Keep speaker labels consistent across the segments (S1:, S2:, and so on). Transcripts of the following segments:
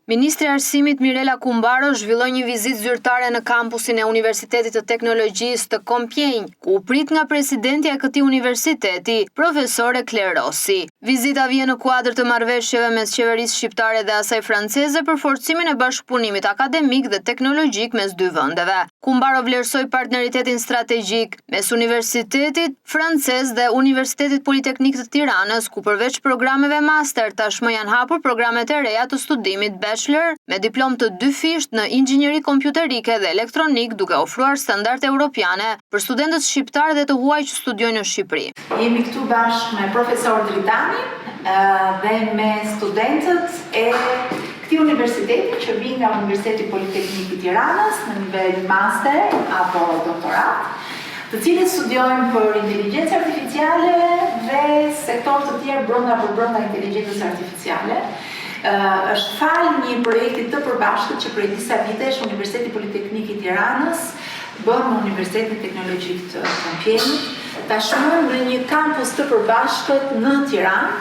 S1: Ministri i Arsimit Mirela Kumbaro zhvilloi një vizitë zyrtare në kampusin e Universitetit të Teknologjisë të Kompjenj, ku u prit nga presidentja e këtij universiteti, profesore Claire Rossi. Vizita vjen në kuadër të marrëveshjeve mes qeverisë shqiptare dhe asaj franceze për forcimin e bashkëpunimit akademik dhe teknologjik mes dy vendeve. Kumbaro vlerësoi partneritetin strategjik mes Universitetit francez dhe Universitetit Politeknik të Tiranës, ku përveç programeve master tashmë janë hapur programet e reja të studimit bachelor me diplomë të dyfisht në inxhinieri kompjuterike dhe elektronik, duke ofruar standarde europiane për studentët shqiptar dhe të huaj që studiojnë në Shqipëri.
S2: Jemi këtu bashkë me profesor Dritani dhe me studentët e këtij universiteti që vijnë nga Universiteti Politeknik i Tiranës në nivel master apo doktorat, të cilët studiojnë për inteligjencë artificiale dhe sektor të tjerë brenda inteligjencës artificiale. Është fal një projekti të përbashkët që prej disa vitesh Universiteti Politeknik i Tiranës bën me Universitetin Teknologjik të Kompjenjit, tashmë në një kampus të përbashkët në Tiranë,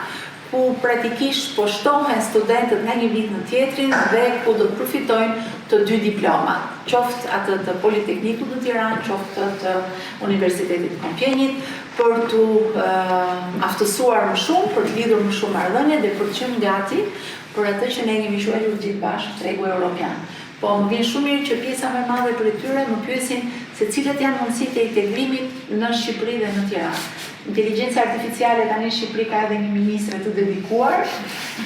S2: ku praktikisht po shtohen studentët nga një vit në tjetrin dhe ku do të përfitojnë të dy diploma, qoftë atë të Politeknikut në Tiranë, qoftë të Universitetit të Kompjenjit, për të aftësuar më shumë, për të lidhur më shumë marrëdhënie dhe për të qenë gati për atë që ne kemi quajtur gjithë bashkë tregu evropian. Po më vjen shumë mirë që pjesa më e madhe për tyre më pyesin se cilat janë mundësitë e integrimit në Shqipëri dhe në Tiranë. Inteligjenca artificiale tani në Shqipëri ka edhe një ministre të dedikuar,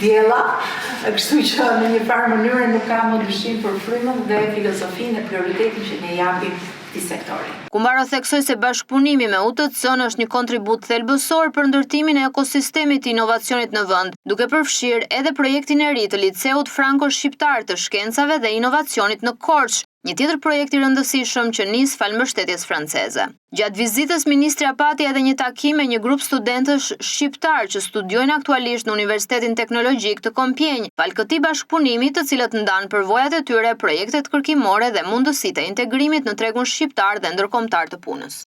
S2: Diella, kështu që në një farë mënyrë nuk ka më dyshim për frymën dhe filozofinë e prioritetin që ne japim këtij sektori.
S1: Kumbaro theksoi se bashkëpunimi me UTC-n është një kontribut thelbësor për ndërtimin e ekosistemit të inovacionit në vend, duke përfshirë edhe projektin e ri të Liceut Franko-Shqiptar të Shkencave dhe Inovacionit në Korçë, një tjetër projekt i rëndësishëm që nis fal mbështetjes franceze. Gjatë vizitës, ministrja pati edhe një takim me një grup studentësh shqiptar që studiojnë aktualisht në Universitetin Teknologjik të Kompjenj, fal këtij bashkëpunimi, të cilët ndan përvojat e tyre projektet kërkimore dhe mundësitë e integrimit në tregun shqiptar dhe ndërkombëtar të punës.